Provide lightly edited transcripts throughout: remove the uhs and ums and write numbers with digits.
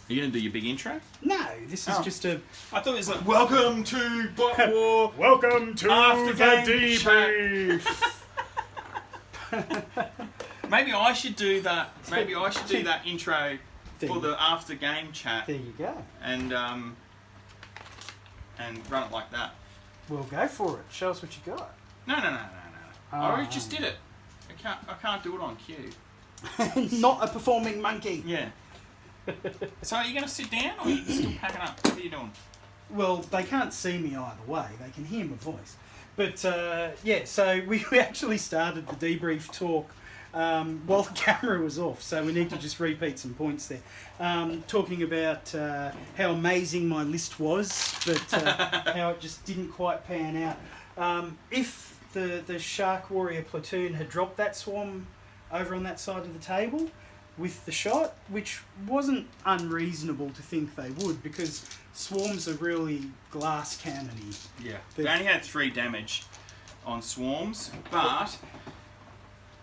you going to do your big intro? No, this is just a... I thought it was like, welcome to Bot War. Welcome to After the game debrief. Maybe I should do that. Maybe I should do that intro for the after game chat. There you go. And run it like that. Well, go for it. Show us what you got. No. I already just did it. I can't do it on cue. Not a performing monkey. Yeah. So are you going to sit down or are you still packing up? What are you doing? Well, they can't see me either way. They can hear my voice. But, yeah, so we actually started the debrief talk while the camera was off, so we need to just repeat some points there. Talking about how amazing my list was, but how it just didn't quite pan out. If the Shark Warrior platoon had dropped that swarm over on that side of the table with the shot, which wasn't unreasonable to think they would, because swarms are really glass cannony. Yeah. They only had 3 damage on swarms, but...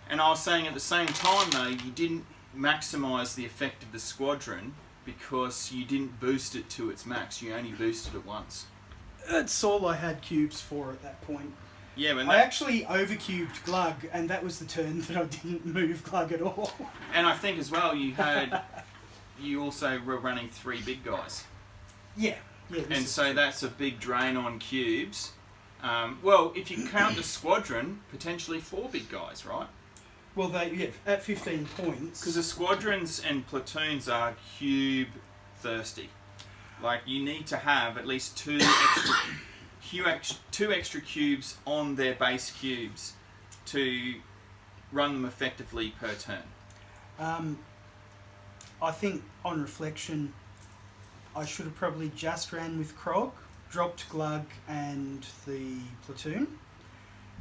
And I was saying at the same time, though, you didn't maximise the effect of the squadron because you didn't boost it to its max. You only boosted it once. That's all I had cubes for at that point. Yeah, but I actually overcubed Glug, and that was the turn that I didn't move Glug at all. And I think as well, you also were running 3 big guys. Yeah. And so that's a big drain on cubes. Well, if you count the squadron, potentially 4 big guys, right? Well, at 15 points. Because the squadrons and platoons are cube thirsty. Like, you need to have at least 2 extra cubes on their base cubes to run them effectively per turn. I think, on reflection, I should have probably just ran with Krog, dropped Glug and the platoon,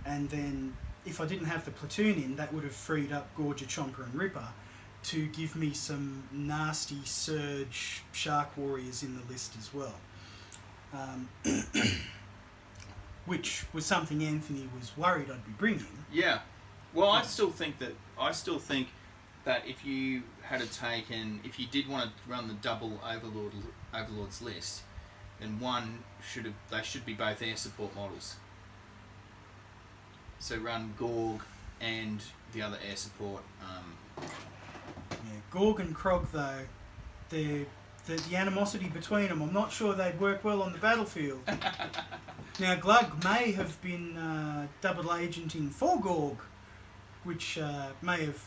and then... If I didn't have the platoon in, that would have freed up Gorger, Chomper and Ripper to give me some nasty surge Shark Warriors in the list as well. Which was something Anthony was worried I'd be bringing. Yeah. Well, I still think that if you had if you did want to run the double Overlords list, then they should be both air support models. So run Gorg and the other air support. Gorg and Krog, though, the animosity between them, I'm not sure they'd work well on the battlefield. Now, Glug may have been double agenting for Gorg, which may have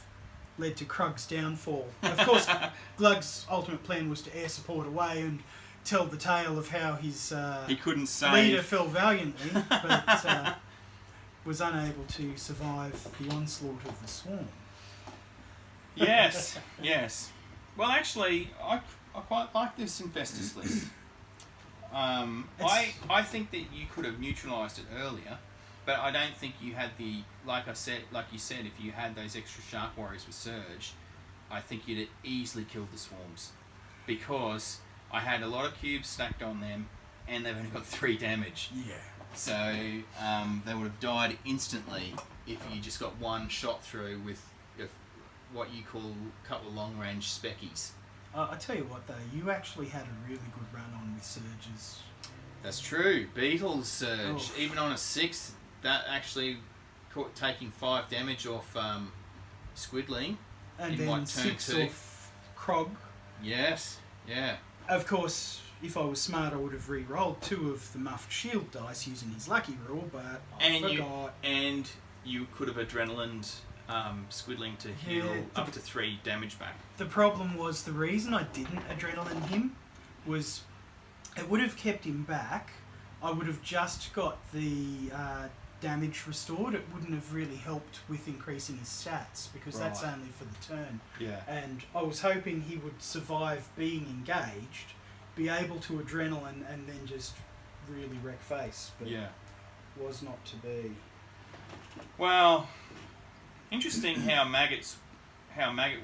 led to Krug's downfall. Of course, Glug's ultimate plan was to air support away and tell the tale of how his he couldn't save. Leader fell valiantly, but... was unable to survive the onslaught of the swarm. Yes. Well, actually, I quite like this Infesters list. I think that you could have neutralised it earlier, but I don't think you had like you said, if you had those extra Shark Warriors with Surge, I think you'd have easily killed the swarms, because I had a lot of cubes stacked on them, and they've only got 3 damage. Yeah. So they would have died instantly if you just got one shot through with what you call a couple of long-range speckies. I tell you what, though, you actually had a really good run on with surges. That's true. Beetle's surge, even on a 6, that actually taking 5 damage off Squidling. And in then turn 6 2. off Krog. Yes, yeah. Of course, if I was smart, I would have re-rolled 2 of the muffed shield dice using his lucky rule, but I forgot. And you could have adrenalined Squidling to heal up to 3 damage back. The problem was, the reason I didn't adrenaline him was it would have kept him back. I would have just got the damage restored. It wouldn't have really helped with increasing his stats, because that's only for the turn. Yeah. And I was hoping he would survive being engaged, be able to adrenaline, and then just really wreck face. But was not to be. Well, interesting how Maggot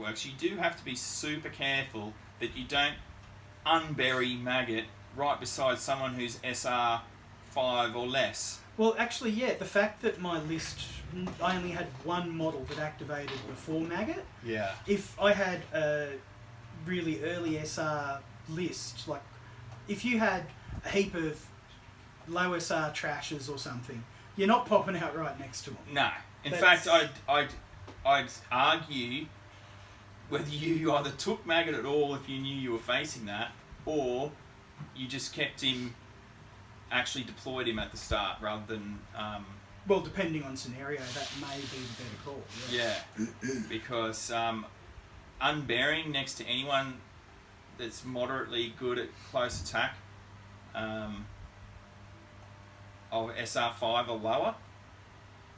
works. You do have to be super careful that you don't unbury Maggot right beside someone who's SR 5 or less. Well, actually, yeah, the fact that my list, I only had 1 model that activated before Maggot. Yeah. If I had a really early SR list, like if you had a heap of low SR trashes or something, you're not popping out right next to them. No. In fact, I'd argue whether you either took Maggot at all if you knew you were facing that, or you just kept him, actually deployed him at the start rather than... well, depending on scenario, that may be the better call. Yeah, because unbearing next to anyone that's moderately good at close attack, of SR5 or lower,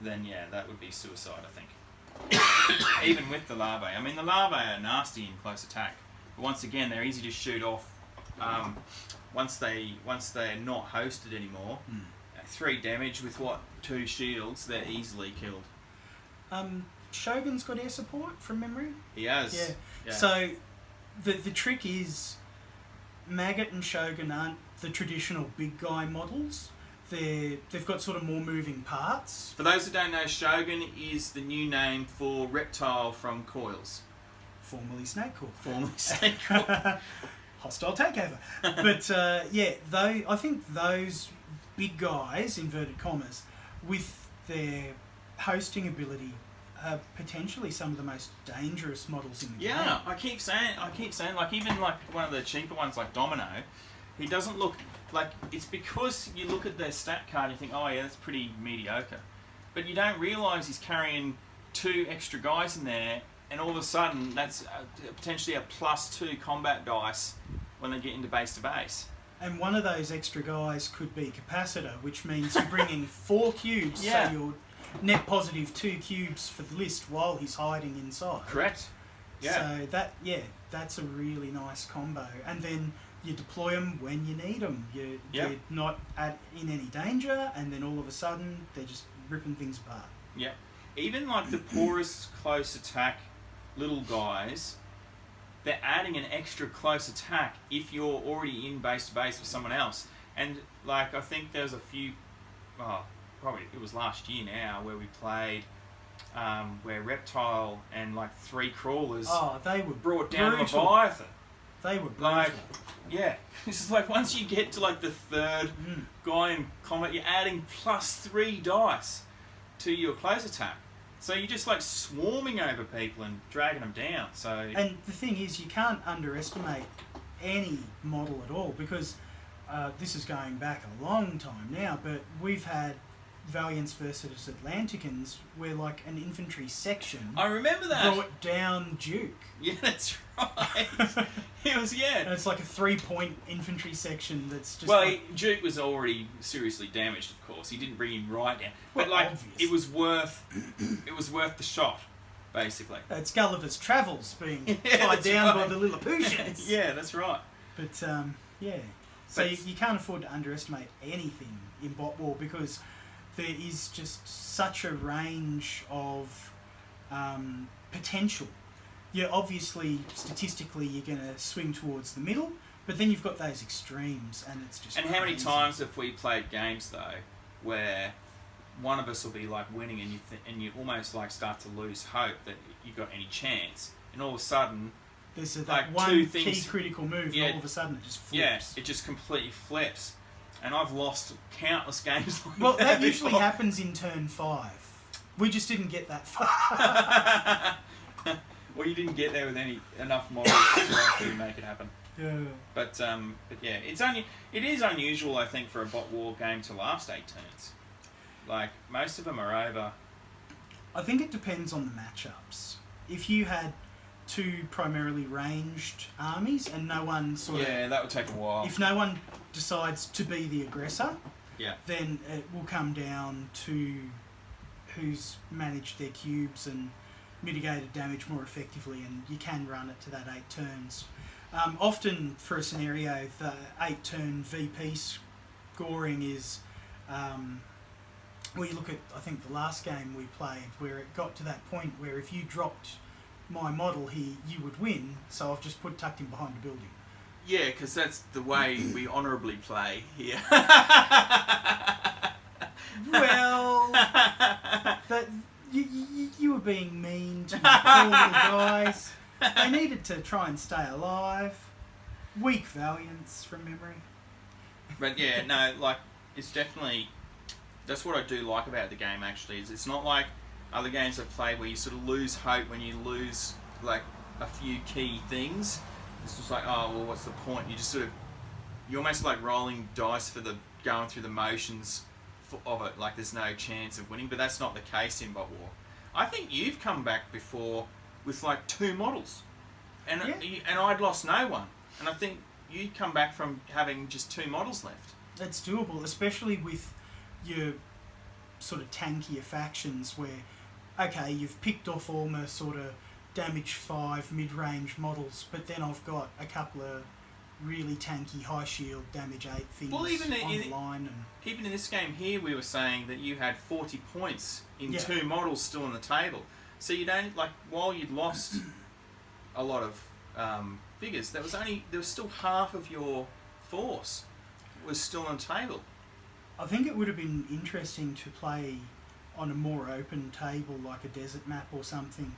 then yeah, that would be suicide, I think. Even with the larvae. I mean, the larvae are nasty in close attack. But once again, they're easy to shoot off. Once they're not hosted anymore, 3 damage with 2 shields, they're easily killed. Shogun's got air support from memory. He has. Yeah. So the trick is, Maggot and Shogun aren't the traditional big guy models. They've got sort of more moving parts. For those who don't know, Shogun is the new name for Reptile from Coils. Formerly Snakecorp. Formerly Snakecorp. Hostile takeover. But I think those big guys, inverted commas, with their hosting ability, are potentially some of the most dangerous models in the game. Yeah, I keep saying, like, even like one of the cheaper ones like Domino, he doesn't look like, it's because you look at their stat card and you think, oh yeah, that's pretty mediocre. But you don't realise he's carrying 2 extra guys in there, and all of a sudden that's potentially a +2 combat dice when they get into base to base. And one of those extra guys could be Capacitor, which means you're bringing 4 cubes, so you're net positive 2 cubes for the list while he's hiding inside. Correct. Yeah. So that's a really nice combo. And then you deploy them when you need them. You're not in any danger, and then all of a sudden they're just ripping things apart. Yeah. Even like the poorest close attack little guys, they're adding an extra close attack if you're already in base to base with someone else. And like, I think there's a few, probably it was last year now, where we played where Reptile and like 3 crawlers they were brought down brutal. Leviathan. They were brutal. Like, yeah, this is like, once you get to like the 3rd guy in combat, you're adding +3 dice to your close attack. So you're just like swarming over people and dragging them down. So, and the thing is, you can't underestimate any model at all, because this is going back a long time now, but we've had Valiants versus Atlanticans where like an infantry section, I remember that, brought down Duke. Yeah, that's right. It was, and it's like a 3-point infantry section that's just... Well, Duke was already seriously damaged, of course. He didn't bring him right down. But well, like, obvious. it was worth the shot, basically. It's Gulliver's Travels being tied down by the Lilliputians. Yeah, that's right. But so you can't afford to underestimate anything in bot war, because there is just such a range of potential. Yeah, obviously, statistically, you're going to swing towards the middle, but then you've got those extremes, and it's just... And crazy. how many times have we played games, though, where one of us will be like winning, and you almost like start to lose hope that you got any chance, and all of a sudden... There's that like one 2 key things, critical move, and all of a sudden it just flips. Yeah, it just completely flips. And I've lost countless games like well, that usually before. happens in turn 5. We just didn't get that far. Well, you didn't get there with enough models to actually make it happen. Yeah. But yeah, it is unusual, I think, for a bot war game to last 8 turns. Like, most of them are over. I think it depends on the matchups. If you had 2 primarily ranged armies and no one sort of... Yeah, that would take a while. If no one decides to be the aggressor, yeah, then it will come down to who's managed their cubes and mitigated damage more effectively, and you can run it to that 8 turns. Often for a scenario, the 8 turn VP scoring is... well, you look at, I think, the last game we played, where it got to that point where if you dropped my model here, you would win, so I've just tucked him behind a building. Yeah, because that's the way we honourably play here. Well, you were being mean to my poor little guys. They needed to try and stay alive. Weak Valiants from memory. But yeah, no, like it's definitely that's what I do like about the game. Actually, is it's not like other games I've played where you sort of lose hope when you lose like a few key things. It's just like, oh well, what's the point? You just sort of you're almost like rolling dice for the going through the motions of it. Like there's no chance of winning, but that's not the case in Bot War. I think you've come back before with like 2 models, and and I'd lost no one, and I think you'd come back from having just 2 models left. It's doable, especially with your sort of tankier factions where, okay, you've picked off all my sort of damage 5 mid-range models, but then I've got a couple of really tanky high shield damage 8 things on the line. And even in this game here, we were saying that you had 40 points in 2 models still on the table. So you don't, like, while you'd lost a lot of figures, there was still half of your force was still on the table. I think it would have been interesting to play on a more open table, like a desert map or something,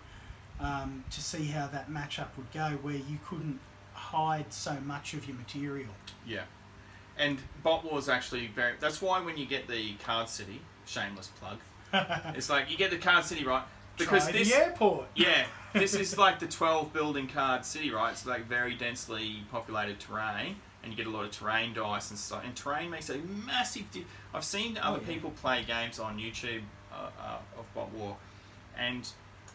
to see how that matchup would go, where you couldn't hide so much of your material. Yeah. And Bot War's actually very... That's why when you get the Card City, shameless plug, it's like, you get the Card City, right? Because Try the airport. Yeah. This is like the 12 building Card City, right? It's like very densely populated terrain, and you get a lot of terrain dice and stuff. And terrain makes a massive... I've seen other people play games on YouTube of Bot War, and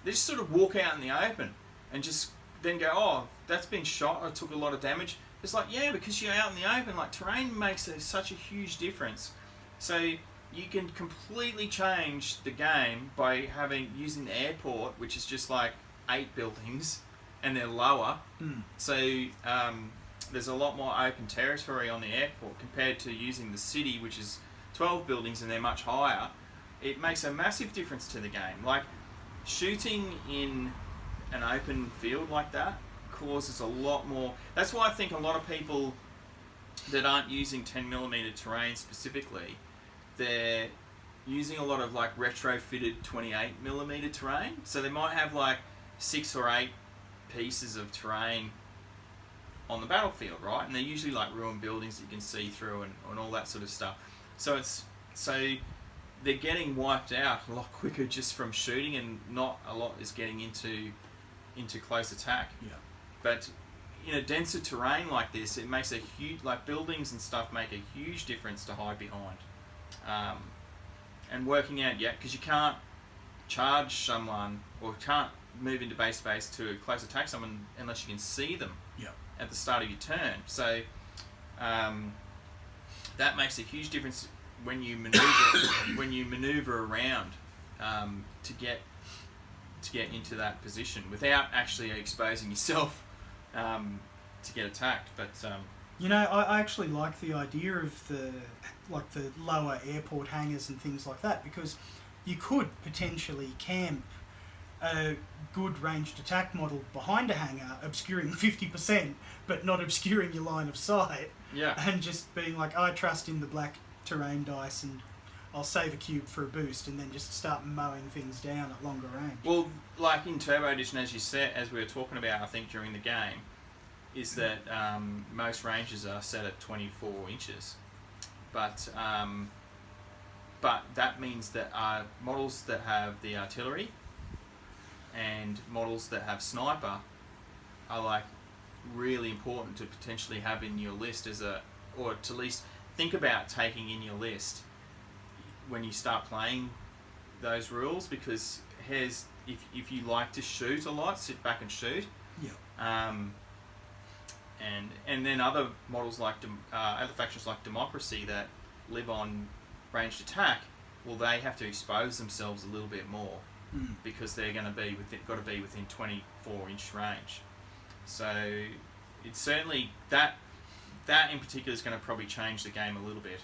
they just sort of walk out in the open and just then go, oh, that's been shot, I took a lot of damage. It's like, yeah, because you're out in the open, like terrain makes such a huge difference. So you can completely change the game by using the airport, which is just like 8 buildings, and they're lower. So there's a lot more open territory on the airport compared to using the city, which is 12 buildings and they're much higher. It makes a massive difference to the game. Like shooting in an open field like that causes a lot more. That's why I think a lot of people that aren't using 10mm terrain specifically, they're using a lot of like retrofitted 28mm terrain. So they might have like 6 or 8 pieces of terrain on the battlefield, right? And they're usually like ruined buildings that you can see through and all that sort of stuff. So they're getting wiped out a lot quicker just from shooting, and not a lot is getting into close attack. Yeah. But in a denser terrain like this, it makes a huge, like buildings and stuff make a huge difference to hide behind. And working out, because you can't charge someone or can't move into base space to close attack someone unless you can see them at the start of your turn. So that makes a huge difference when you maneuver around to get into that position without actually exposing yourself to get attacked. But you know, I actually like the idea of the lower airport hangars and things like that, because you could potentially camp a good ranged attack model behind a hangar, obscuring 50%, but not obscuring your line of sight. Yeah. And just being like, I trust in the black terrain dice and I'll save a cube for a boost, and then just start mowing things down at longer range. Well, like in Turbo Edition, as you said, as we were talking about, I think during the game, is that most ranges are set at 24 inches, but that means that models that have the artillery and models that have sniper are like really important to potentially have in your list or to at least think about taking in your list when you start playing those rules, because if you like to shoot a lot, sit back and shoot. Yeah. And then other models like other factions like Democracy that live on ranged attack, well, they have to expose themselves a little bit more because they're going to be within 24-inch range. So it's certainly that in particular is going to probably change the game a little bit,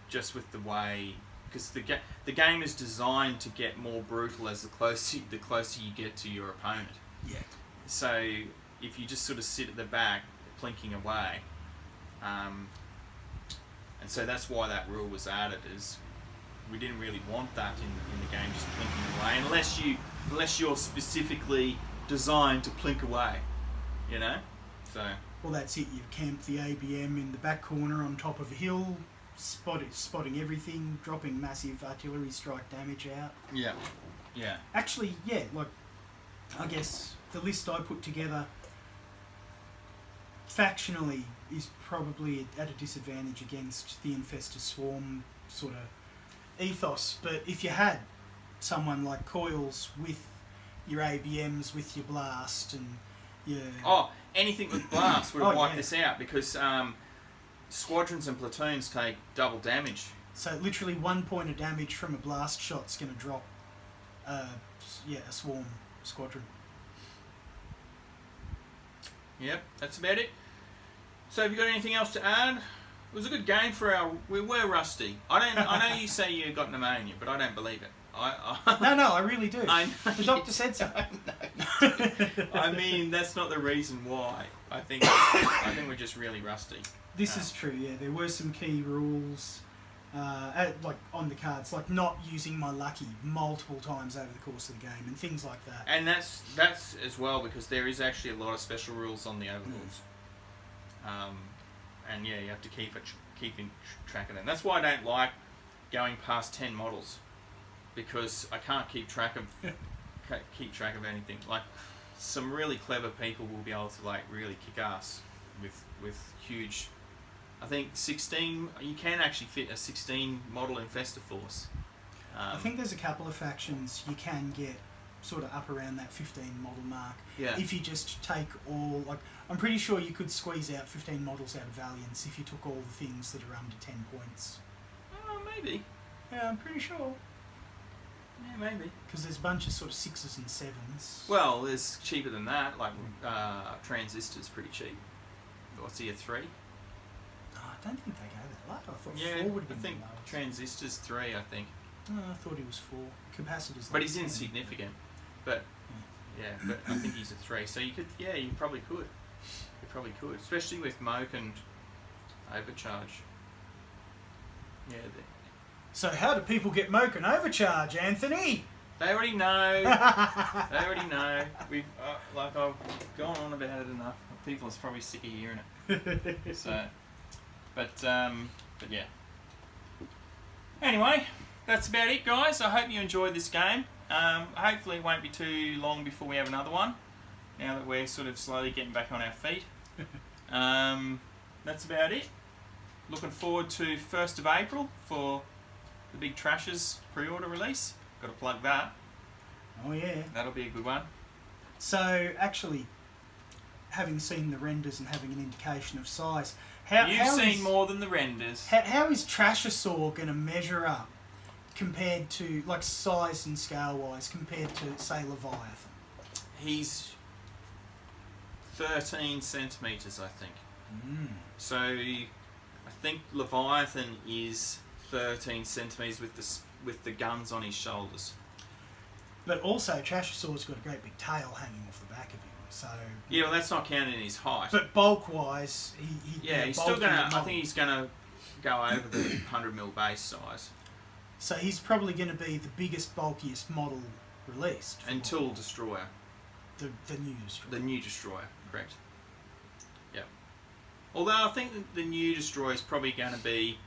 just with the way, because the game is designed to get more brutal as the closer you get to your opponent. Yeah. So if you just sort of sit at the back, plinking away, and so that's why that rule was added, is we didn't really want that in the game, just plinking away, unless you're specifically designed to plink away, you know. So. Well, that's it. You camp the ABM in the back corner on top of a hill, spotting everything, dropping massive artillery strike damage out. Yeah. Yeah. Actually, yeah, like, I guess the list I put together factionally is probably at a disadvantage against the Infestor Swarm sort of ethos. But if you had someone like Coils with your ABMs, with your Blast, and your... Oh, anything with Blast would have wiped yeah. this out, because squadrons and platoons take double damage. So literally 1 point of damage from a blast shot's going to drop a swarm squadron. Yep, that's about it. So have you got anything else to add? It was a good game for our... We were rusty. I know you say you got pneumonia, but I don't believe it. No, I really do. I know the doctor said so. I mean, that's not the reason why. I think we're just really rusty. This is true, yeah. There were some key rules, like on the cards, like not using my lucky multiple times over the course of the game and things like that. And that's as well, because there is actually a lot of special rules on the Overlords. And yeah, you have to keep in track of them. That's why I don't like going past 10 models, because I can't keep track of anything. Like, some really clever people will be able to like really kick ass with huge. I think 16. You can actually fit a 16 model Infestor force. I think there's a couple of factions you can get sort of up around that 15 model mark. Yeah. If you just take all, like, I'm pretty sure you could squeeze out 15 models out of Valiance if you took all the things that are under 10 points. Oh, maybe. Yeah, I'm pretty sure. Yeah, maybe. Because there's a bunch of sort of 6s and 7s. Well, there's cheaper than that. Like Transistor's pretty cheap. What's he, a 3? Oh, I don't think they go that low. I thought Yeah, 4 would have I been think the lowest. Transistor's 3, I think. Oh, I thought he was 4. Capacitor's But like he's 10. insignificant. But but I think he's a 3. So you probably could. You probably could, especially with Moke and Overcharge. Yeah. So how do people get Moke and Overcharge, Anthony? They already know. They already know. We've I've gone on about it enough. People are probably sick of hearing it. So, but yeah. Anyway, that's about it, guys. I hope you enjoyed this game. Hopefully, it won't be too long before we have another one. Now that we're sort of slowly getting back on our feet. That's about it. Looking forward to 1st of April for the Big Trashers pre-order release. Got to plug that. Oh yeah. That'll be a good one. So actually, having seen the renders and having an indication of size, You've seen more than the renders. How is Trashosaur going to measure up compared to, like, size and scale wise, compared to, say, Leviathan? He's 13 centimetres, I think. So I think Leviathan is 13 centimetres with the guns on his shoulders. But also, Trashosaur's got a great big tail hanging off the back of him. So yeah, well, that's not counting his height. But bulk wise, he's still gonna. I think he's gonna go over the 100mm base size. So he's probably going to be the biggest, bulkiest model released until Destroyer. The new Destroyer. The new Destroyer, correct. Yep. Although I think the new Destroyer is probably going to be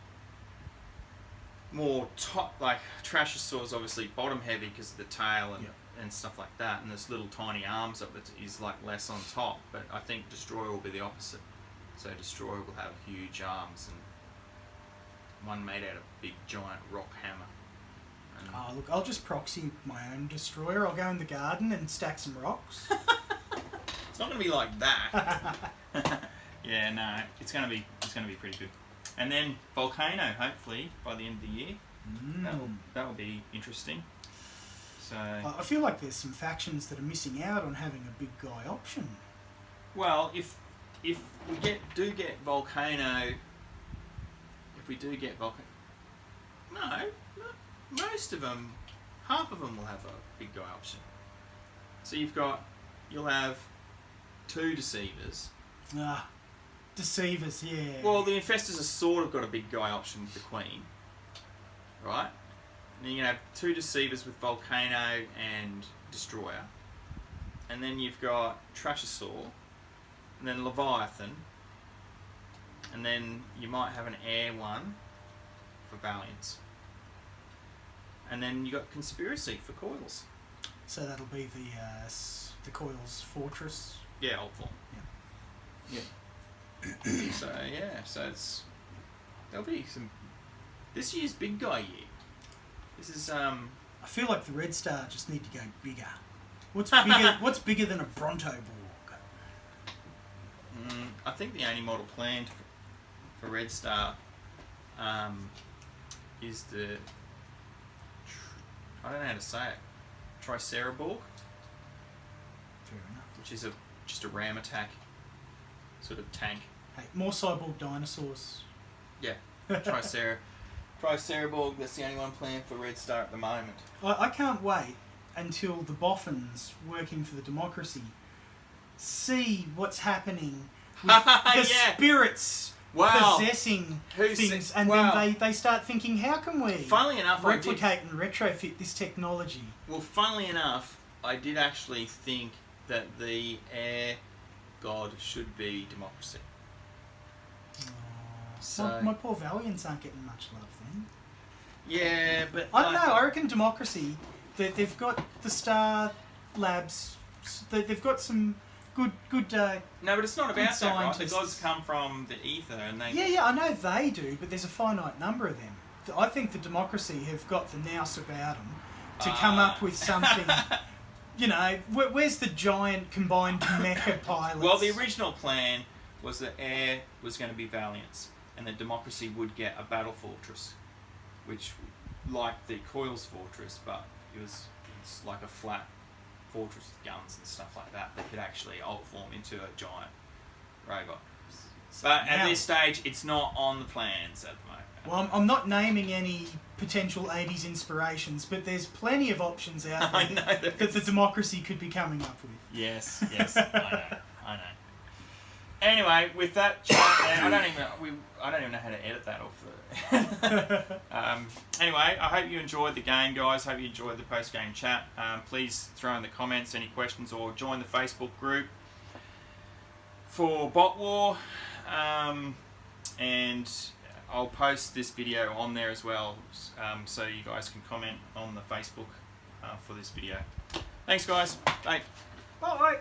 more top, like Trashosaur's obviously bottom heavy because of the tail and stuff like that, and this little tiny arms of it is like less on top. But I think Destroyer will be the opposite. So Destroyer will have huge arms and one made out of a big giant rock hammer. And oh look, I'll just proxy my own Destroyer. I'll go in the garden and stack some rocks. It's not going to be like that. Yeah, no, it's going to be pretty good. And then Volcano, hopefully by the end of the year. That'll be interesting. So I feel like there's some factions that are missing out on having a big guy option. Well, if we do get Volcano, no, most of them, half of them will have a big guy option. So you'll have 2 Deceivers. Deceivers, yeah. Well, the Infesters have sort of got a big guy option with the Queen, right? And then you're going to have 2 Deceivers with Volcano and Destroyer. And then you've got Trashosaur and then Leviathan, and then you might have an air one for Valiance, and then you got Conspiracy for Coils. So that'll be the Coils Fortress. Yeah, old form. Yeah. Yeah. So there'll be some. This year's big guy year. This is I feel like the Red Star just need to go bigger. What's bigger than a Bronto Borg? I think the only model planned for Red Star is the. I don't know how to say it. Triceraborg, Fair enough. which is just a ram attack sort of tank. Hey, more cyborg dinosaurs. Yeah, Triceraborg. That's the only one planned for Red Star at the moment. I can't wait until the Boffins working for the democracy see what's happening with the spirits possessing things, and then they start thinking, how can we funnily enough, replicate and retrofit this technology? Well, funnily enough, I did actually think that the air god should be democracy. So My poor Valiants aren't getting much love then. Yeah, but I don't know. I reckon democracy. They've got the Star Labs. They've got some good. No, but it's not about that, right? The scientists. gods come from the ether, and they. Yeah, I know they do, but there's a finite number of them. I think the democracy have got the nous about them to come up with something. You know, where's the giant combined mecha pilots? Well, the original plan was that air was going to be Valiance, and that democracy would get a battle fortress, which, like the Coils Fortress, but it's like a flat fortress with guns and stuff like that that could actually alt form into a giant robot. But at this stage, it's not on the plans at the moment. Well, I'm not naming any potential 80s inspirations, but there's plenty of options out there that the democracy could be coming up with. Yes, I know. Anyway, with that chat, I don't even know how to edit that off. Anyway, I hope you enjoyed the game, guys. Hope you enjoyed the post-game chat. Please throw in the comments any questions, or join the Facebook group for Bot War, and I'll post this video on there as well, so you guys can comment on the Facebook for this video. Thanks, guys. Bye. Bye.